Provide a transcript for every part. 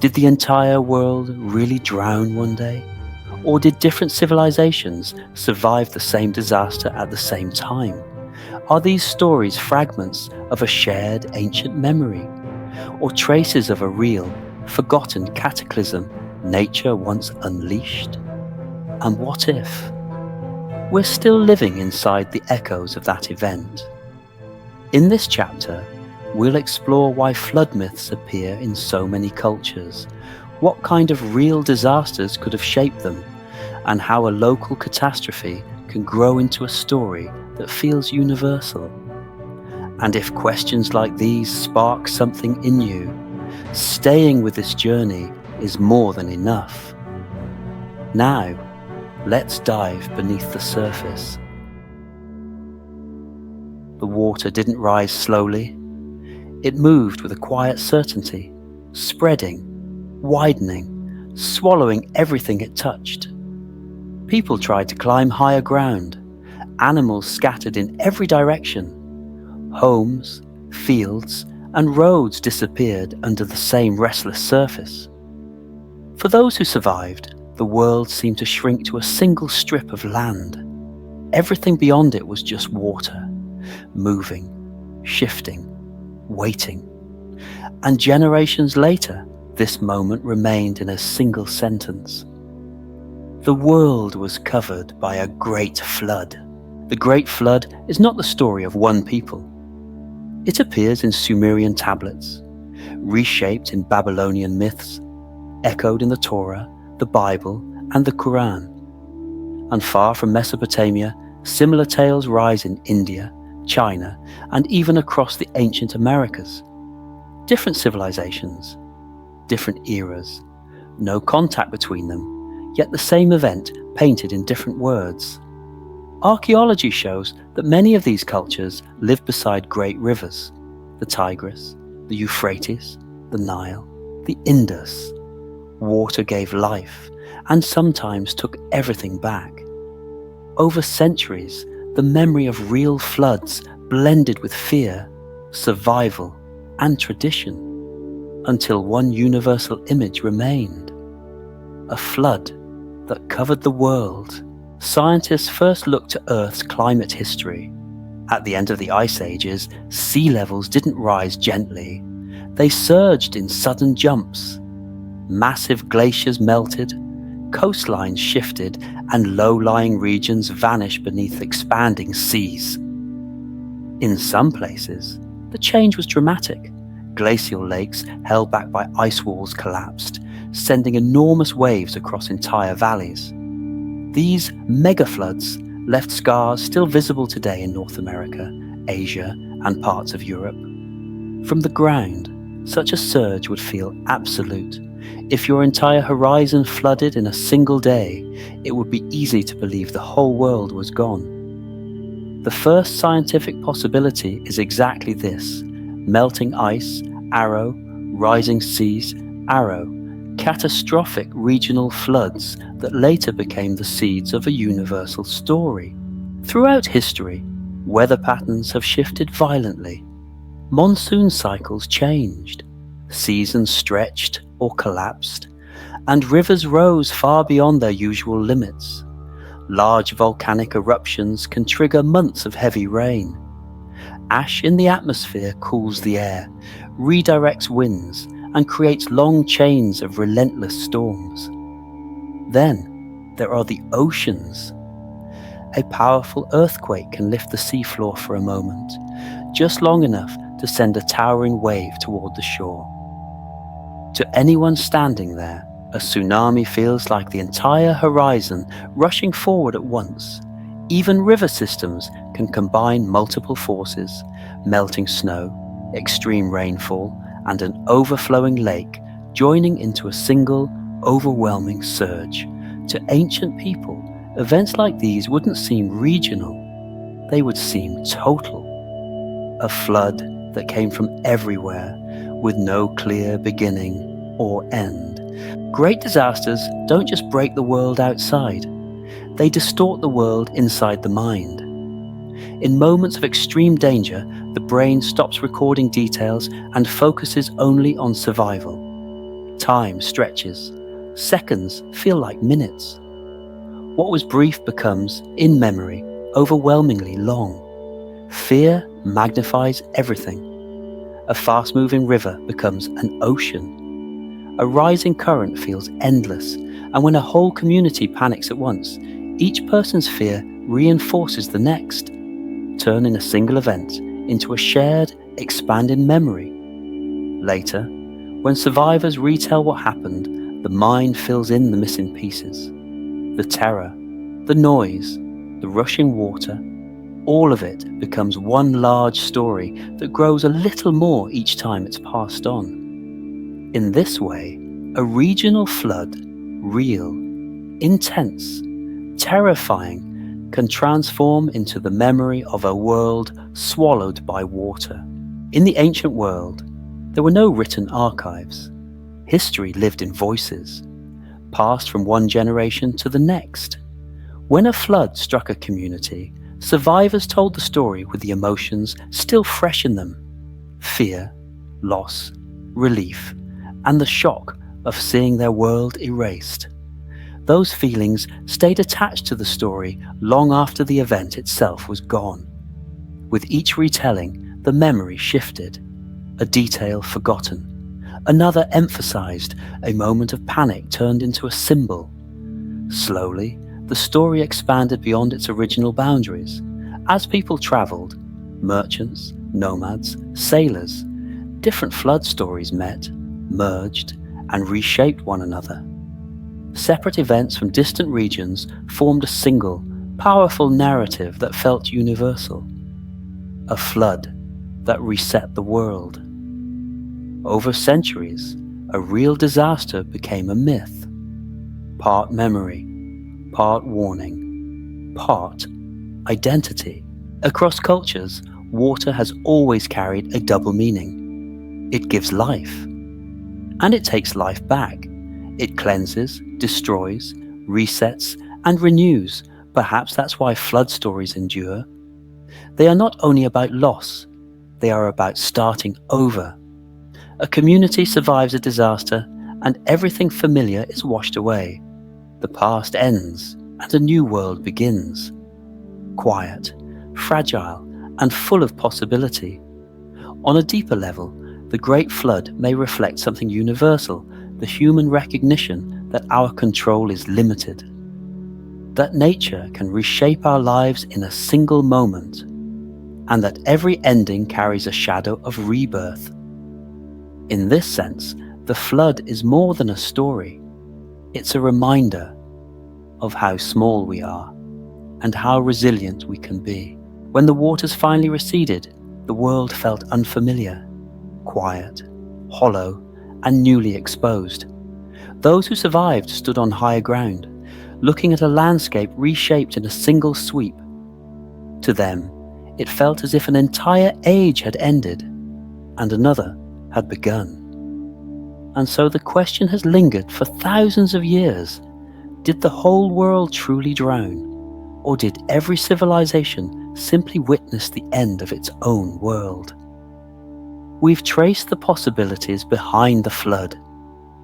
Did the entire world really drown one day? Or did different civilizations survive the same disaster at the same time? Are these stories fragments of a shared ancient memory, or traces of a real, forgotten cataclysm nature once unleashed? And what if we're still living inside the echoes of that event? In this chapter, we'll explore why flood myths appear in so many cultures, what kind of real disasters could have shaped them, and how a local catastrophe can grow into a story that feels universal. And if questions like these spark something in you, staying with this journey is more than enough. Now, let's dive beneath the surface. The water didn't rise slowly. It moved with a quiet certainty, spreading, widening, swallowing everything it touched. People tried to climb higher ground. Animals scattered in every direction. Homes, fields, and roads disappeared under the same restless surface. For those who survived, the world seemed to shrink to a single strip of land. Everything beyond it was just water, moving, shifting, waiting. And generations later, this moment remained in a single sentence. The world was covered by a great flood. The Great Flood is not the story of one people. It appears in Sumerian tablets, reshaped in Babylonian myths, echoed in the Torah, the Bible, and the Quran. And far from Mesopotamia, similar tales rise in India, China, and even across the ancient Americas. Different civilizations, different eras, no contact between them, yet the same event painted in different words. Archaeology shows that many of these cultures lived beside great rivers: the Tigris, the Euphrates, the Nile, the Indus. Water gave life and sometimes took everything back. Over centuries, the memory of real floods blended with fear, survival, and tradition, until one universal image remained: a flood that covered the world. Scientists first looked to Earth's climate history. At the end of the ice ages, sea levels didn't rise gently. They surged in sudden jumps. Massive glaciers melted, coastlines shifted, and low-lying regions vanished beneath expanding seas. In some places, the change was dramatic. Glacial lakes held back by ice walls collapsed, sending enormous waves across entire valleys. These megafloods left scars still visible today in North America, Asia, and parts of Europe. From the ground, such a surge would feel absolute. If your entire horizon flooded in a single day, it would be easy to believe the whole world was gone. The first scientific possibility is exactly this: melting ice, arrow, rising seas, arrow, catastrophic regional floods that later became the seeds of a universal story. Throughout history, weather patterns have shifted violently. Monsoon cycles changed, seasons stretched or collapsed, and rivers rose far beyond their usual limits. Large volcanic eruptions can trigger months of heavy rain. Ash in the atmosphere cools the air, redirects winds, and creates long chains of relentless storms. Then there are the oceans. A powerful earthquake can lift the seafloor for a moment, just long enough to send a towering wave toward the shore. To anyone standing there, a tsunami feels like the entire horizon rushing forward at once. Even river systems can combine multiple forces: melting snow, extreme rainfall, and an overflowing lake joining into a single, overwhelming surge. To ancient people, events like these wouldn't seem regional. They would seem total. A flood that came from everywhere, with no clear beginning or end. Great disasters don't just break the world outside. They distort the world inside the mind. In moments of extreme danger, the brain stops recording details and focuses only on survival. Time stretches. Seconds feel like minutes. What was brief becomes, in memory, overwhelmingly long. Fear magnifies everything. A fast-moving river becomes an ocean. A rising current feels endless, and when a whole community panics at once, each person's fear reinforces the next, turning a single event into a shared, expanding memory. Later, when survivors retell what happened, the mind fills in the missing pieces. The terror, the noise, the rushing water, all of it becomes one large story that grows a little more each time it's passed on. In this way, a regional flood, real, intense, terrifying, can transform into the memory of a world swallowed by water. In the ancient world, there were no written archives. History lived in voices, passed from one generation to the next. When a flood struck a community, survivors told the story with the emotions still fresh in them: fear, loss, relief, and the shock of seeing their world erased. Those feelings stayed attached to the story long after the event itself was gone. With each retelling, the memory shifted, a detail forgotten, another emphasized, a moment of panic turned into a symbol. Slowly, the story expanded beyond its original boundaries. As people traveled, merchants, nomads, sailors, different flood stories met, merged, and reshaped one another. Separate events from distant regions formed a single, powerful narrative that felt universal. A flood that reset the world. Over centuries, a real disaster became a myth. Part memory, part warning, part identity. Across cultures, water has always carried a double meaning. It gives life, and it takes life back. It cleanses, destroys, resets, and renews. Perhaps that's why flood stories endure. They are not only about loss, they are about starting over. A community survives a disaster, and everything familiar is washed away. The past ends, and a new world begins. Quiet, fragile, and full of possibility. On a deeper level, the Great Flood may reflect something universal, the human recognition that our control is limited. That nature can reshape our lives in a single moment, and that every ending carries a shadow of rebirth. In this sense, the flood is more than a story. It's a reminder of how small we are and how resilient we can be. When the waters finally receded, the world felt unfamiliar, quiet, hollow, and newly exposed. Those who survived stood on higher ground, looking at a landscape reshaped in a single sweep. To them, it felt as if an entire age had ended and another had begun. And so the question has lingered for thousands of years: did the whole world truly drown? Or did every civilization simply witness the end of its own world? We've traced the possibilities behind the flood,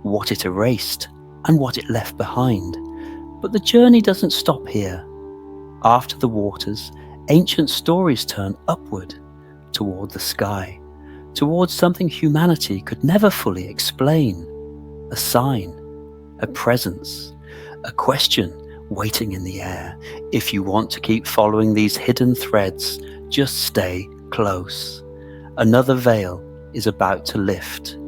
what it erased and what it left behind. But the journey doesn't stop here. After the waters, ancient stories turn upward, toward the sky, towards something humanity could never fully explain. A sign, a presence, a question waiting in the air. If you want to keep following these hidden threads, just stay close. Another veil is about to lift.